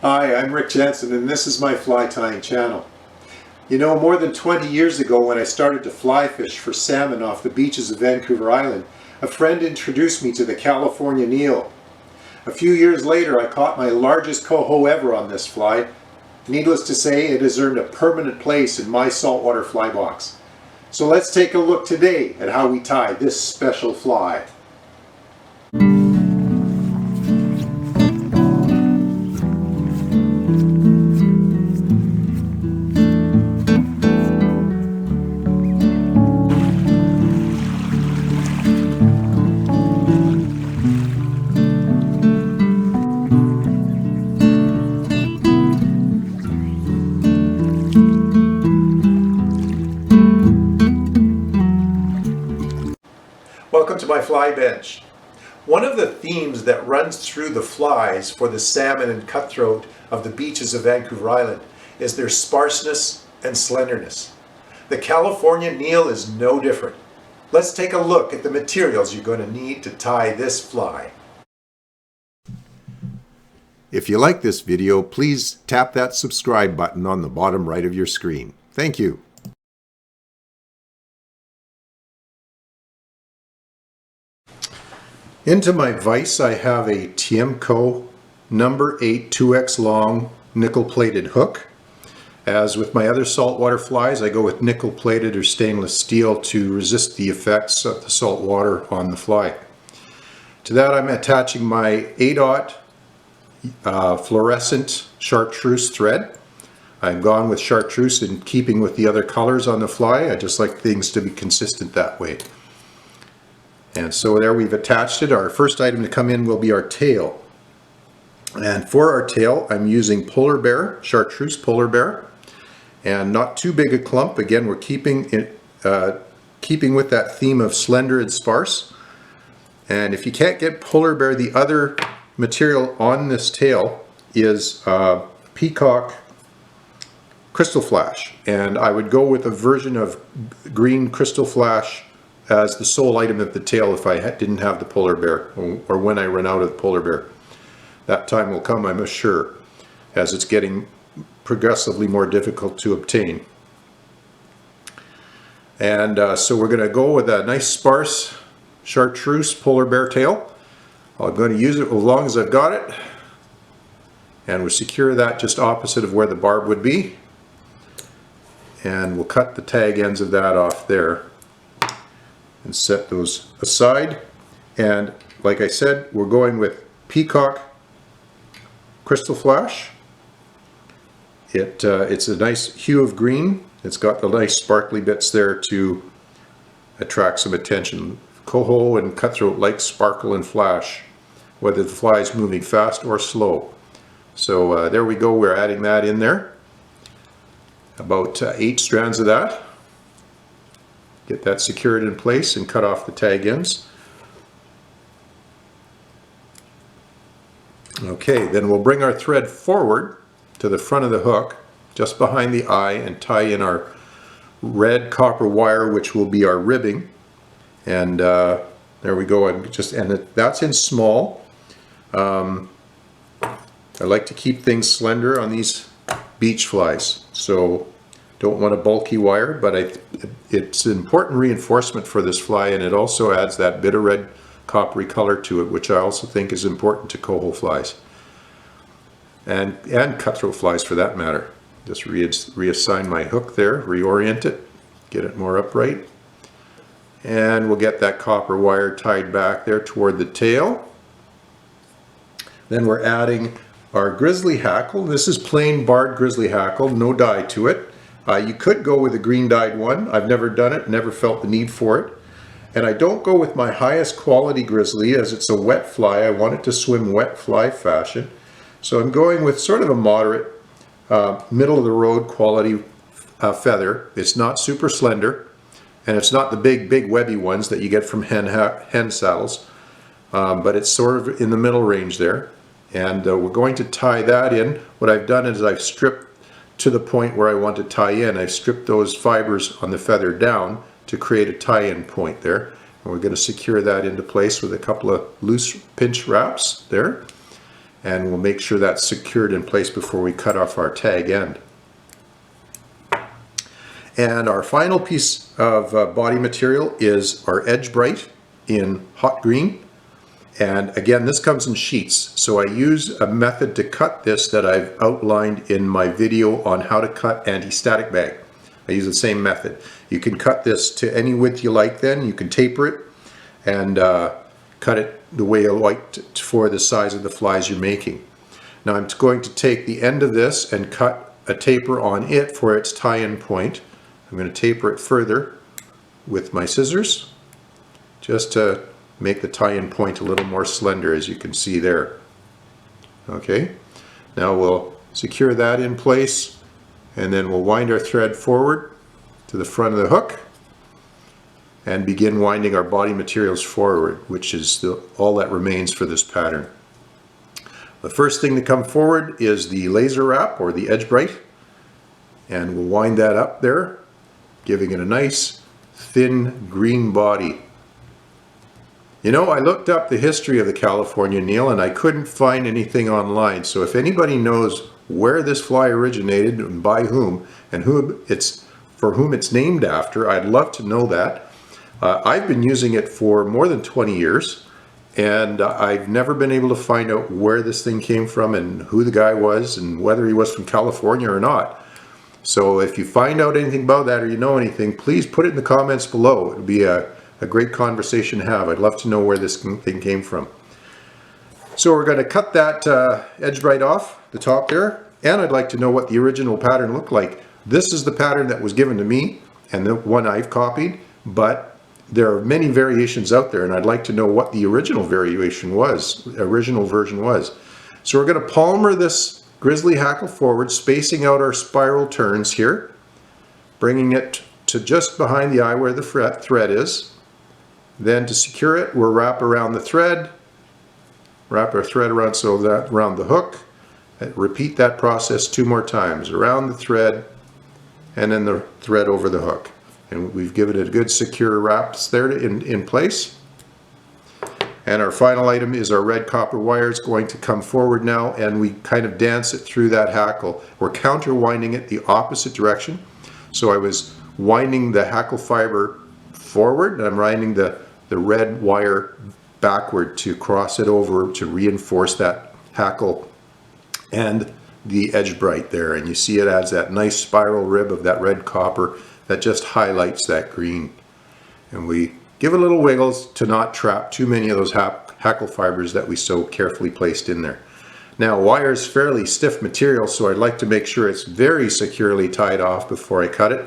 Hi, I'm Rick Janzen, and this is my fly tying channel. You know, more than 20 years ago when I started to fly fish for salmon off the beaches of Vancouver Island, a friend introduced me to the California Neil. A few years later I caught my largest coho ever on this fly. Needless to say, it has earned a permanent place in my saltwater fly box. So let's take a look today at how we tie this special fly. Welcome to my fly bench. One of the themes that runs through the flies for the salmon and cutthroat of the beaches of Vancouver Island is their sparseness and slenderness. The California Neil is no different. Let's take a look at the materials you're going to need to tie this fly. If you like this video, please tap that subscribe button on the bottom right of your screen. Thank you. Into my vise I have a Tiemco number 8 2x long nickel plated hook. As with my other saltwater flies, I go with nickel plated or stainless steel to resist the effects of the salt water on the fly. To that I'm attaching my 8/0 fluorescent chartreuse thread. I've gone with chartreuse in keeping with the other colors on the fly. I just like things to be consistent that way. And so there we've attached it. Our first item to come in will be our tail. And for our tail, I'm using polar bear, chartreuse polar bear, and not too big a clump. Again, we're keeping with that theme of slender and sparse. And if you can't get polar bear, the other material on this tail is peacock crystal flash. And I would go with a version of green crystal flash as the sole item of the tail if I didn't have the polar bear, or when I run out of the polar bear. That time will come, I'm sure, as it's getting progressively more difficult to obtain. And so we're going to go with a nice sparse chartreuse polar bear tail. I'm going to use it as long as I've got it, and we'll secure that just opposite of where the barb would be, and we'll cut the tag ends of that off there and set those aside. And like I said, we're going with peacock crystal flash. It's a nice hue of green. It's got the nice sparkly bits there to attract some attention. Coho and cutthroat like sparkle and flash, whether the fly is moving fast or slow. So there we go, we're adding that in there. About 8 strands of that. Get that secured in place and cut off the tag ends. Okay, then we'll bring our thread forward to the front of the hook, just behind the eye, and tie in our red copper wire, which will be our ribbing. And there we go. That's in small. I like to keep things slender on these beach flies, so don't want a bulky wire, but it's an important reinforcement for this fly, and it also adds that bit of red coppery color to it, which I also think is important to coho flies and cutthroat flies for that matter. Just reassign my hook there, reorient it, get it more upright, and we'll get that copper wire tied back there toward the tail. Then we're adding our grizzly hackle. This is plain barred grizzly hackle, no dye to it. You could go with a green dyed one. I've never done it, never felt the need for it. And I don't go with my highest quality grizzly, as it's a wet fly. I want it to swim wet fly fashion. So I'm going with sort of a moderate, middle of the road quality feather. It's not super slender, and it's not the big webby ones that you get from hen saddles, but it's sort of in the middle range there. And we're going to tie that in. What I've done is I've stripped to the point where I want to tie in. I've stripped those fibers on the feather down to create a tie-in point there. And we're going to secure that into place with a couple of loose pinch wraps there. and we'll make sure that's secured in place before we cut off our tag end. And our final piece of body material is our edge bright in hot green. And again, this comes in sheets. So I use a method to cut this that I've outlined in my video on how to cut anti-static bag. I use the same method. You can cut this to any width you like then. You can taper it and cut it the way you like for the size of the flies you're making. Now I'm going to take the end of this and cut a taper on it for its tie-in point. I'm going to taper it further with my scissors just to make the tie-in point a little more slender, as you can see there. Okay, now we'll secure that in place, and then we'll wind our thread forward to the front of the hook and begin winding our body materials forward, which is all that remains for this pattern. The first thing to come forward is the laser wrap or the edge bright, and we'll wind that up there, giving it a nice thin green body. You know, I looked up the history of the California Neal and I couldn't find anything online, so if anybody knows where this fly originated and by whom and for whom it's named after, I'd love to know that. I've been using it for more than 20 years and I've never been able to find out where this thing came from and who the guy was and whether he was from California or not. So if you find out anything about that or you know anything, please put it in the comments below. It would be a great conversation to have. I'd love to know where this thing came from. So we're going to cut that edge bright off the top there, and I'd like to know what the original pattern looked like. This is the pattern that was given to me and the one I've copied, but there are many variations out there and I'd like to know what the original version was. So we're going to palmer this grizzly hackle forward, spacing out our spiral turns here, bringing it to just behind the eye where the thread is. Then to secure it, we'll wrap around the thread, wrap our thread around around the hook. Repeat that process 2 more times, around the thread and then the thread over the hook. And we've given it a good secure wraps there in place. And our final item is our red copper wire. It's going to come forward now and we kind of dance it through that hackle. We're counter winding it the opposite direction. So I was winding the hackle fiber forward and I'm winding the red wire backward to cross it over to reinforce that hackle and the edge bright there. And you see it adds that nice spiral rib of that red copper that just highlights that green. And we give it a little wiggles to not trap too many of those hackle fibers that we so carefully placed in there. Now, wire is fairly stiff material, so I'd like to make sure it's very securely tied off before I cut it.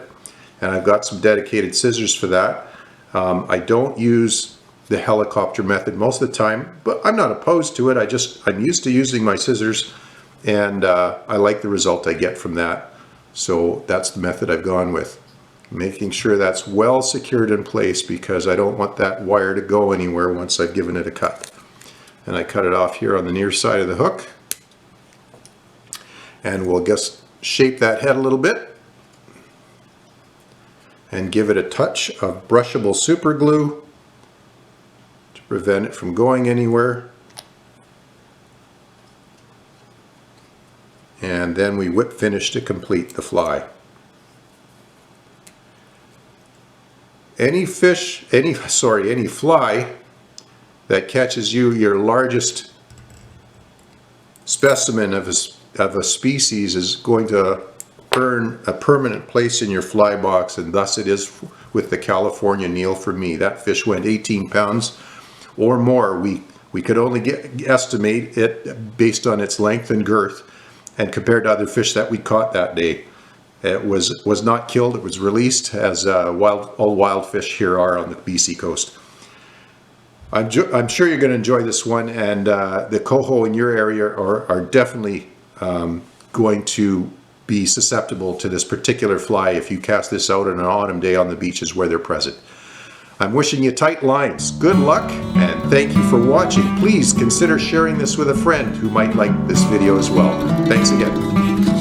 And I've got some dedicated scissors for that. I don't use the helicopter method most of the time, but I'm not opposed to it. I'm used to using my scissors and I like the result I get from that. So that's the method I've gone with. Making sure that's well secured in place because I don't want that wire to go anywhere once I've given it a cut. And I cut it off here on the near side of the hook. And we'll just shape that head a little bit and give it a touch of brushable super glue to prevent it from going anywhere. And then we whip finish to complete the fly. Any fly that catches your largest specimen of a species is going to earn a permanent place in your fly box, and thus it is with the California Neal for me. That fish went 18 pounds or more. We could only estimate it based on its length and girth and compared to other fish that we caught that day. It was not killed, it was released, as all wild fish here are on the BC coast. I'm sure you're going to enjoy this one, and the coho in your area are definitely going to be susceptible to this particular fly if you cast this out on an autumn day on the beaches where they're present. I'm wishing you tight lines, good luck, and thank you for watching. Please consider sharing this with a friend who might like this video as well. Thanks again.